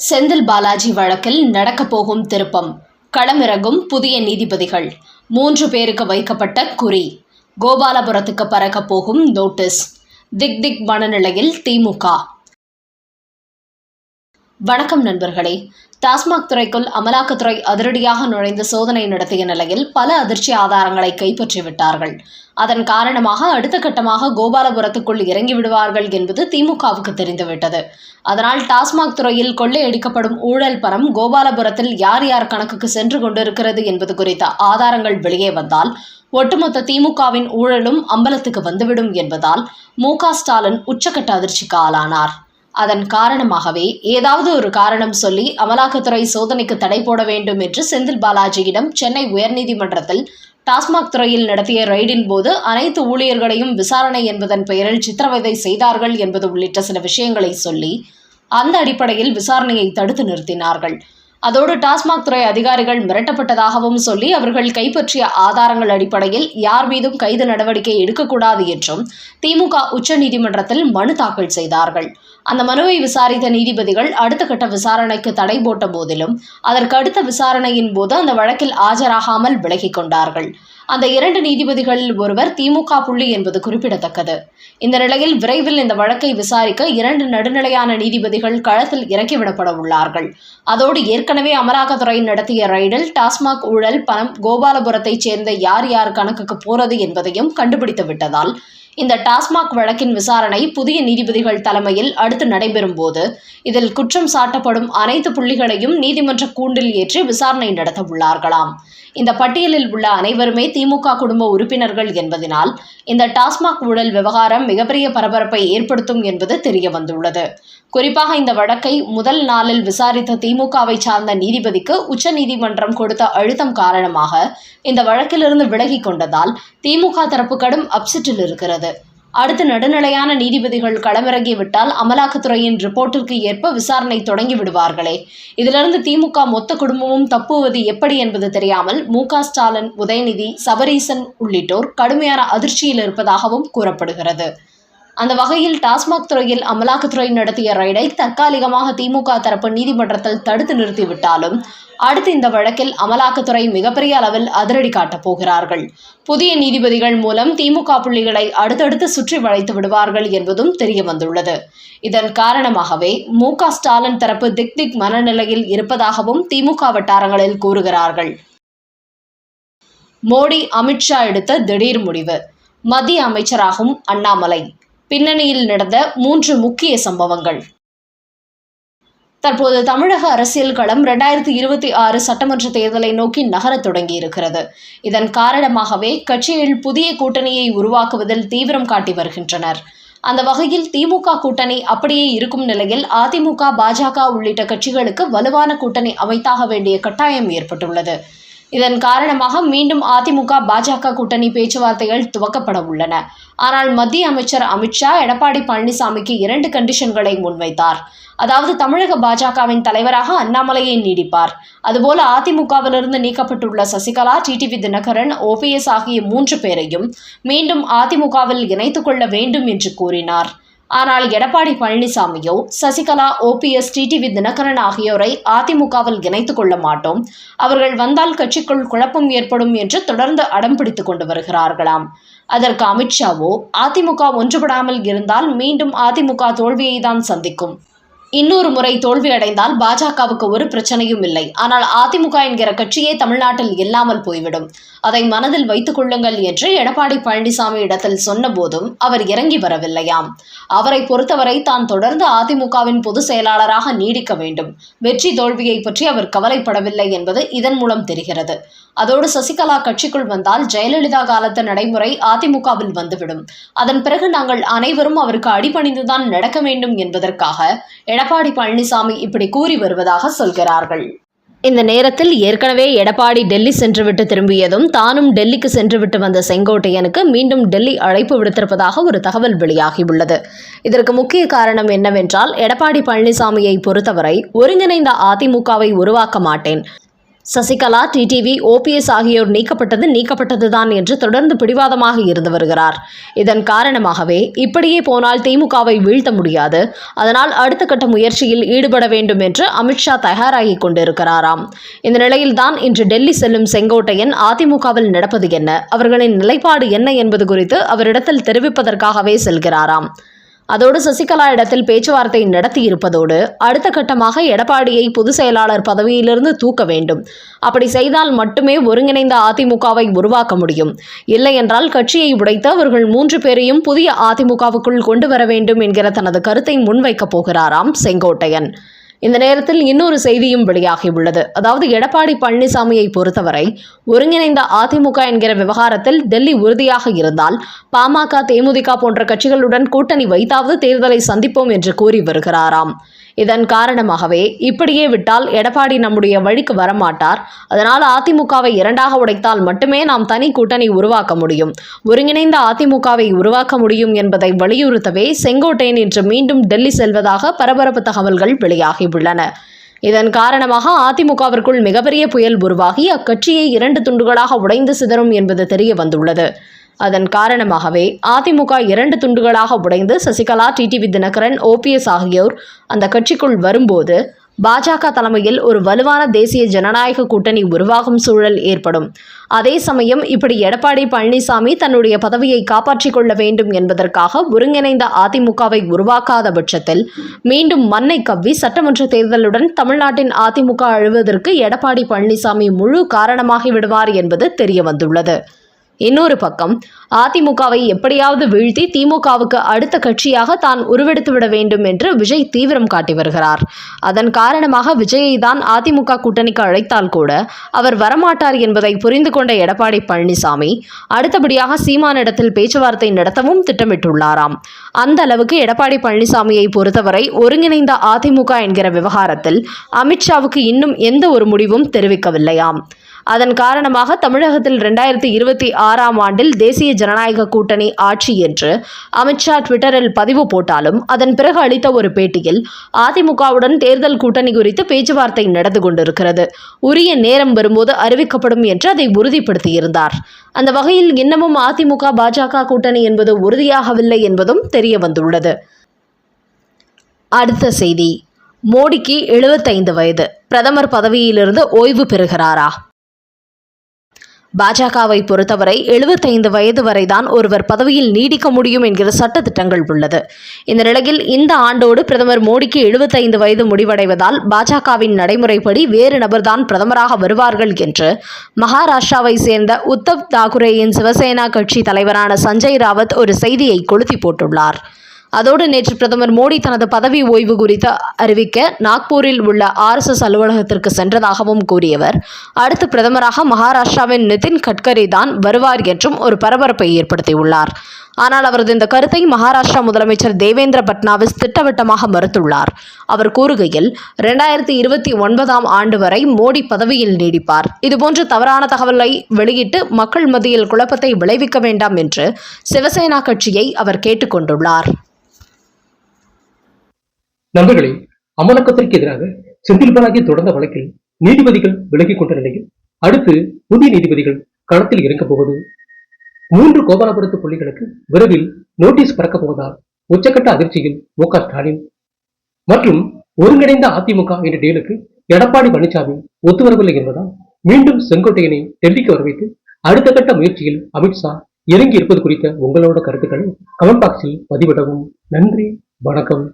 செந்தில் பாலாஜி வழக்கில் நடக்கப் போகும் திருப்பம். களமிறங்கும் புதிய நீதிபதிகள். 3 பேருக்கு வைக்கப்பட்ட குறி. கோபாலபுரத்துக்கு பறக்கப் போகும் நோட்டீஸ். திக் மனநிலையில் திமுக. வணக்கம் நண்பர்களே. டாஸ்மாக் துறைக்குள் அமலாக்கத்துறை அதிரடியாக நுழைந்து சோதனை நடத்திய நிலையில் பல அதிர்ச்சி ஆதாரங்களை கைப்பற்றிவிட்டார்கள். அதன் காரணமாக அடுத்த கட்டமாக கோபாலபுரத்துக்குள் இறங்கிவிடுவார்கள் என்பது திமுகவுக்கு தெரிந்துவிட்டது. அதனால் டாஸ்மாக் துறையில் கொள்ளையடிக்கப்படும் ஊழல் பணம் கோபாலபுரத்தில் யார் யார் கணக்குக்கு சென்று கொண்டிருக்கிறது என்பது குறித்த ஆதாரங்கள் வெளியே வந்தால் ஒட்டுமொத்த திமுகவின் ஊழலும் அம்பலத்துக்கு வந்துவிடும் என்பதால் மு.க. ஸ்டாலின் உச்சக்கட்ட அதிர்ச்சிக்கு ஆளானார். அதன் காரணமாகவே ஏதாவது ஒரு காரணம் சொல்லி அமலாக்கத்துறை சோதனைக்கு தடை போட வேண்டும் என்று செந்தில் பாலாஜியிடம் சென்னை உயர்நீதிமன்றத்தில் டாஸ்மாக் துறையில் நடத்திய ரெய்டின் போது அனைத்து ஊழியர்களையும் விசாரணை என்பதன் பெயரில் சித்திரவதை செய்தார்கள் என்பது உள்ளிட்ட சில விஷயங்களை சொல்லி அந்த அடிப்படையில் விசாரணையை தடுத்து நிறுத்தினார்கள். அதோடு டாஸ்மாக் துறை அதிகாரிகள் மிரட்டப்பட்டதாகவும் சொல்லி அவர்கள் கைப்பற்றிய ஆதாரங்கள் அடிப்படையில் யார் மீதும் கைது நடவடிக்கை எடுக்கக்கூடாது என்றும் திமுக உச்சநீதிமன்றத்தில் மனு தாக்கல் செய்தார்கள். அந்த மனுவை விசாரித்த நீதிபதிகள் அடுத்த கட்ட விசாரணைக்கு தடை போட்ட போதிலும் அதற்கு அடுத்த விசாரணையின் போது அந்த வழக்கில் ஆஜராகாமல் விலகிக் கொண்டார்கள். அந்த 2 நீதிபதிகளில் ஒருவர் திமுக புள்ளி என்பது குறிப்பிடத்தக்கது. இந்த நிலையில் விரைவில் இந்த வழக்கை விசாரிக்க 2 நடுநிலையான நீதிபதிகள் களத்தில் இறக்கிவிடப்பட உள்ளார்கள். அதோடு ஏற்கனவே அமலாக்கத்துறை நடத்திய ரெய்டில் டாஸ்மாக் ஊழல் பணம் கோபாலபுரத்தைச் சேர்ந்த யார் யார் கணக்குக்கு போறது என்பதையும் கண்டுபிடித்து விட்டதால் இந்த டாஸ்மாக் வழக்கின் விசாரணை புதிய நீதிபதிகள் தலைமையில் அடுத்து நடைபெறும் போது இதில் குற்றம் சாட்டப்படும் அனைத்து புள்ளிகளையும் நீதிமன்ற கூண்டில் ஏற்றி விசாரணை நடத்த உள்ளார்களாம். இந்த பட்டியலில் உள்ள அனைவருமே திமுக குடும்ப உறுப்பினர்கள் என்பதனால் இந்த டாஸ்மாக் ஊழல் விவகாரம் மிகப்பெரிய பரபரப்பை ஏற்படுத்தும் என்பது தெரிய வந்துள்ளது. குறிப்பாக இந்த வழக்கை முதல் நாளில் விசாரித்த திமுகவை சார்ந்த நீதிபதிக்கு உச்சநீதிமன்றம் கொடுத்த அழுத்தம் காரணமாக இந்த வழக்கிலிருந்து விலகிக் கொண்டதால் திமுக தரப்பு கடும் அப்செட்டில் இருக்கிறது. அடுத்து நடுநிலையான நீதிபதிகள் களமிறங்கிவிட்டால் அமலாக்கத்துறையின் ரிப்போர்ட்டிற்கு ஏற்ப விசாரணை தொடங்கி விடுவார்களே. இதிலிருந்து திமுக மொத்த குடும்பமும் தப்புவது எப்படி என்பது தெரியாமல் மு.க. ஸ்டாலின், உதயநிதி, சபரீசன் உள்ளிட்டோர் கடுமையான அதிர்ச்சியில் இருப்பதாகவும் கூறப்படுகிறது. அந்த வகையில் டாஸ்மாக் துறையில் அமலாக்கத்துறை நடத்திய ரெய்டை தற்காலிகமாக திமுக தரப்பு நீதிமன்றத்தில் தடுத்து நிறுத்திவிட்டாலும் அடுத்து இந்த வழக்கில் அமலாக்கத்துறை மிகப்பெரிய அளவில் அதிரடி காட்டப் போகிறார்கள். புதிய நீதிபதிகள் மூலம் திமுக புள்ளிகளை அடுத்தடுத்து சுற்றி வளைத்து விடுவார்கள் என்பதும் தெரிய வந்துள்ளது. இதன் காரணமாகவே மு.க. ஸ்டாலின் தரப்பு திக் மனநிலையில் இருப்பதாகவும் திமுக வட்டாரங்களில் கூறுகிறார்கள். மோடி, அமித்ஷா எடுத்த திடீர் முடிவு. மத்திய அமைச்சராகும் அண்ணாமலை. பின்னணியில் நடந்த 3 முக்கிய சம்பவங்கள். தற்போது தமிழக அரசியல் களம் 2026 சட்டமன்ற தேர்தலை நோக்கி நகரத் தொடங்கியிருக்கிறது. இதன் காரணமாகவே கட்சியில் புதிய கூட்டணியை உருவாக்குவதில் தீவிரம் காட்டி வருகின்றனர். அந்த வகையில் திமுக கூட்டணி அப்படியே இருக்கும் நிலையில் அதிமுக, பாஜக உள்ளிட்ட கட்சிகளுக்கு வலுவான கூட்டணி அமைத்தாக வேண்டிய கட்டாயம் ஏற்பட்டுள்ளது. இதன் காரணமாக மீண்டும் அதிமுக, பாஜக கூட்டணி பேச்சுவார்த்தைகள் துவக்கப்பட உள்ளன. ஆனால் மத்திய அமைச்சர் அமித்ஷா எடப்பாடி பழனிசாமிக்கு 2 கண்டிஷன்களை முன்வைத்தார். அதாவது தமிழக பாஜகவின் தலைவராக அண்ணாமலையை நீடிப்பார். அதுபோல அதிமுகவிலிருந்து நீக்கப்பட்டுள்ள சசிகலா, டிடிவி தினகரன், OPS ஆகிய 3 பேரையும் மீண்டும் அதிமுகவில் இணைத்துக் கொள்ள வேண்டும் என்று கூறினார். ஆனால் எடப்பாடி பழனிசாமியோ சசிகலா, OPS, டிடிவி தினகரன் ஆகியோரை அதிமுகவில் இணைத்துக் கொள்ள மாட்டோம், அவர்கள் வந்தால் கட்சிக்குள் குழப்பம் ஏற்படும் என்று தொடர்ந்து அடம் பிடித்துக் கொண்டு வருகிறார்களாம். அதற்கு அமித்ஷாவோ அதிமுக ஒன்றுபடாமல் இருந்தால் மீண்டும் அதிமுக தோல்வியை தான் சந்திக்கும். இன்னொரு முறை தோல்வி அடைந்தால் பாஜகவுக்கு ஒரு பிரச்சனையும் இல்லை. ஆனால் அதிமுக என்கிற கட்சியே தமிழ்நாட்டில் இல்லாமல் போய்விடும். அதை மனதில் வைத்துக் கொள்ளுங்கள் என்று எடப்பாடி பழனிசாமி இடத்தில் சொன்ன போதும் அவர் இறங்கி வரவில்லையாம். அவரை பொறுத்தவரை தான் தொடர்ந்து அதிமுகவின் பொதுச் செயலாளராக நீடிக்க வேண்டும். வெற்றி தோல்வியை பற்றி அவர் கவலைப்படவில்லை என்பது இதன் மூலம் தெரிகிறது. அதோடு சசிகலா கட்சிக்குள் வந்தால் ஜெயலலிதா காலத்து நடைமுறை அதிமுகவில் வந்துவிடும். அதன் பிறகு நாங்கள் அனைவரும் அவருக்கு அடிபணிந்துதான் நடக்க வேண்டும் என்பதற்காக எடப்பாடி பழனிசாமி இப்படி கூறி வருவதாக சொல்கிறார்கள். இந்த நேரத்தில் ஏற்கனவே எடப்பாடி டெல்லி சென்றுவிட்டு திரும்பியதும் தானும் டெல்லிக்கு சென்றுவிட்டு வந்த செங்கோட்டையனுக்கு மீண்டும் டெல்லி அழைப்பு விடுத்திருப்பதாக ஒரு தகவல் வெளியாகியுள்ளது. இதற்கு முக்கிய காரணம் என்னவென்றால் எடப்பாடி பழனிசாமியை பொறுத்தவரை ஒருங்கிணைந்த அதிமுகவை உருவாக்க மாட்டேன், சசிகலா, டிடிவி, ஓபிஎஸ் ஆகியோர் நீக்கப்பட்டதுதான் என்று தொடர்ந்து பிடிவாதமாக இருந்து வருகிறார். இதன் காரணமாகவே இப்படியே போனால் திமுகவை வீழ்த்த முடியாது, அதனால் அடுத்த கட்ட முயற்சியில் ஈடுபட வேண்டும் என்று அமித்ஷா தயாராகிக் கொண்டிருக்கிறாராம். இந்த நிலையில்தான் இன்று டெல்லி செல்லும் செங்கோட்டையன் அதிமுகவில் நடப்பது என்ன, அவர்களின் நிலைப்பாடு என்ன என்பது குறித்து அவரிடத்தில் தெரிவிப்பதற்காகவே செல்கிறாராம். அதோடு சசிகலா இடத்தில் பேச்சுவார்த்தை நடத்தியிருப்பதோடு அடுத்த கட்டமாக எடப்பாடியை பொதுச் செயலாளர் பதவியிலிருந்து தூக்க வேண்டும். அப்படி செய்தால் மட்டுமே ஒருங்கிணைந்த அதிமுகவை உருவாக்க முடியும். இல்லையென்றால் கட்சியை உடைத்து அவர்கள் 3 பேரையும் புதிய அதிமுகவுக்குள் கொண்டு வர வேண்டும் என்கிற தனது கருத்தை முன்வைக்கப் போகிறாராம் செங்கோட்டையன். இந்த நேரத்தில் இன்னொரு செய்தியும் வெளியாகியுள்ளது. அதாவது எடப்பாடி பழனிசாமியை பொறுத்தவரை ஒருங்கிணைந்த அதிமுக என்கிற விவகாரத்தில் டெல்லி உறுதியாக இருந்தால் பாமக, தேமுதிக போன்ற கட்சிகளுடன் கூட்டணி வைத்தாவது தேர்தலை சந்திப்போம் என்று கூறி வருகிறாராம். இதன் காரணமாகவே இப்படியே விட்டால் எடப்பாடி நம்முடைய வழிக்கு வரமாட்டார். அதனால் அதிமுகவை 2ஆக உடைத்தால் மட்டுமே நாம் தனி கூட்டணி உருவாக்க முடியும், ஒருங்கிணைந்த அதிமுகவை உருவாக்க முடியும் என்பதை வலியுறுத்தவே செங்கோட்டையன் இன்று மீண்டும் டெல்லி செல்வதாக பரபரப்பு தகவல்கள் வெளியாகியுள்ளன. இதன் காரணமாக அதிமுகவிற்குள் மிகப்பெரிய புயல் உருவாகி அக்கட்சியை 2 துண்டுகளாக உடைந்து சிதறும் என்பது தெரிய வந்துள்ளது. அதன் காரணமாகவே அதிமுக 2 துண்டுகளாக உடைந்து சசிகலா, டிடிவி தினகரன், ஓபிஎஸ் ஆகியோர் அந்த கட்சிக்குள் வரும்போது பாஜக தலைமையில் ஒரு வலுவான தேசிய ஜனநாயக கூட்டணி உருவாகும் சூழல் ஏற்படும். அதே சமயம் இப்படி எடப்பாடி பழனிசாமி தன்னுடைய பதவியை காப்பாற்றிக் கொள்ள வேண்டும் என்பதற்காக ஒருங்கிணைந்த அதிமுகவை உருவாக்காத பட்சத்தில் மீண்டும் மண்ணை கவ்வி சட்டமன்ற தேர்தலுடன் தமிழ்நாட்டின் அதிமுக அழுவதற்கு எடப்பாடி பழனிசாமி முழு காரணமாகி விடுவார் என்பது தெரிய வந்துள்ளது. இன்னொரு பக்கம் அதிமுகவை எப்படியாவது வீழ்த்தி திமுகவுக்கு அடுத்த கட்சியாக தான் உருவெடுத்துவிட வேண்டும் என்று விஜய் தீவிரம் காட்டி வருகிறார். அதன் காரணமாக விஜயை தான் அதிமுக கூட்டணிக்கு அழைத்தால் கூட அவர் வரமாட்டார் என்பதை புரிந்து கொண்ட எடப்பாடி பழனிசாமி அடுத்தபடியாக சீமானிடத்தில் பேச்சுவார்த்தை நடத்தவும் திட்டமிட்டுள்ளாராம். அந்த அளவுக்கு எடப்பாடி பழனிசாமியை பொறுத்தவரை ஒருங்கிணைந்த அதிமுக என்கிற விவகாரத்தில் அமித்ஷாவுக்கு இன்னும் எந்த ஒரு முடிவும் தெரிவிக்கவில்லையாம். அதன் காரணமாக தமிழகத்தில் 2026ஆம் ஆண்டில் தேசிய ஜனநாயக கூட்டணி ஆட்சி என்று அமித்ஷா ட்விட்டரில் பதிவு போட்டாலும் அதன் பிறகு அளித்த ஒரு பேட்டியில் அதிமுகவுடன் தேர்தல் கூட்டணி குறித்து பேச்சுவார்த்தை நடந்து கொண்டிருக்கிறது, உரிய நேரம் வரும்போது அறிவிக்கப்படும் என்று அதை உறுதிப்படுத்தியிருந்தார். அந்த வகையில் இன்னமும் அதிமுக பாஜக கூட்டணி என்பது உறுதியாகவில்லை என்பதும் தெரிய வந்துள்ளது. அடுத்த செய்தி, மோடிக்கு 75 வயது, பிரதமர் பதவியிலிருந்து ஓய்வு பெறுகிறாரா? பாஜகவை பொறுத்தவரை 75 வயது வரைதான் ஒருவர் பதவியில் நீடிக்க முடியும் என்கிற சட்ட திட்டங்கள் உள்ளது. இந்த நிலையில் இந்த ஆண்டோடு பிரதமர் மோடிக்கு 75 வயது முடிவடைவதால் பாஜகவின் நடைமுறைப்படி வேறு நபர்தான் பிரதமராக வருவார்கள் என்று மகாராஷ்டிராவை சேர்ந்த உத்தவ் தாக்குரேயின் சிவசேனா கட்சி தலைவரான சஞ்சய் ராவத் ஒரு செய்தியை கொளுத்தி போட்டுள்ளார். அதோடு நேற்று பிரதமர் மோடி தனது பதவி ஓய்வு குறித்து அறிவிக்க நாக்பூரில் உள்ள RSS அலுவலகத்திற்கு சென்றதாகவும் கூறியவர், அடுத்து பிரதமராக மகாராஷ்டிராவின் நிதின் கட்கரி தான் வருவார் என்றும் ஒரு பரபரப்பை ஏற்படுத்தியுள்ளார். ஆனால் அவரது இந்த கருத்தை மகாராஷ்டிரா முதலமைச்சர் தேவேந்திர பட்னாவிஸ் திட்டவட்டமாக மறுத்துள்ளார். அவர் கூறுகையில் 2029ஆம் ஆண்டு வரை மோடி பதவியில் நீடிப்பார், இதுபோன்ற தவறான தகவலை வெளியிட்டு மக்கள் மத்தியில் குழப்பத்தை விளைவிக்க வேண்டாம் என்று சிவசேனா கட்சியை அவர் கேட்டுக்கொண்டுள்ளார். நண்பர்களே, அமலாக்கத்திற்கு எதிராக செந்தில் பாலாஜி தொடர்ந்த வழக்கில் நீதிபதிகள் விலகிக் கொண்ட நிலையில் அடுத்து புதிய நீதிபதிகள் களத்தில் இறங்கப் போவது. 3 கோபாலபுரத்து புள்ளிகளுக்கு விரைவில் நோட்டீஸ் பறக்கப் போவதால் உச்சக்கட்ட அதிர்ச்சியில் மு.க. ஸ்டாலின் மற்றும் ஒருங்கிணைந்த அதிமுக என்ற டீலுக்கு எடப்பாடி பழனிசாமி ஒத்துவரவில்லை என்பதால் மீண்டும் செங்கோட்டையனை டெல்லிக்கு வரவைத்து அடுத்த கட்ட முயற்சியில் அமித்ஷா இறங்கி இருப்பது குறித்த உங்களோட கருத்துக்களை கமெண்ட் பாக்ஸில் பதிவிடவும். நன்றி, வணக்கம்.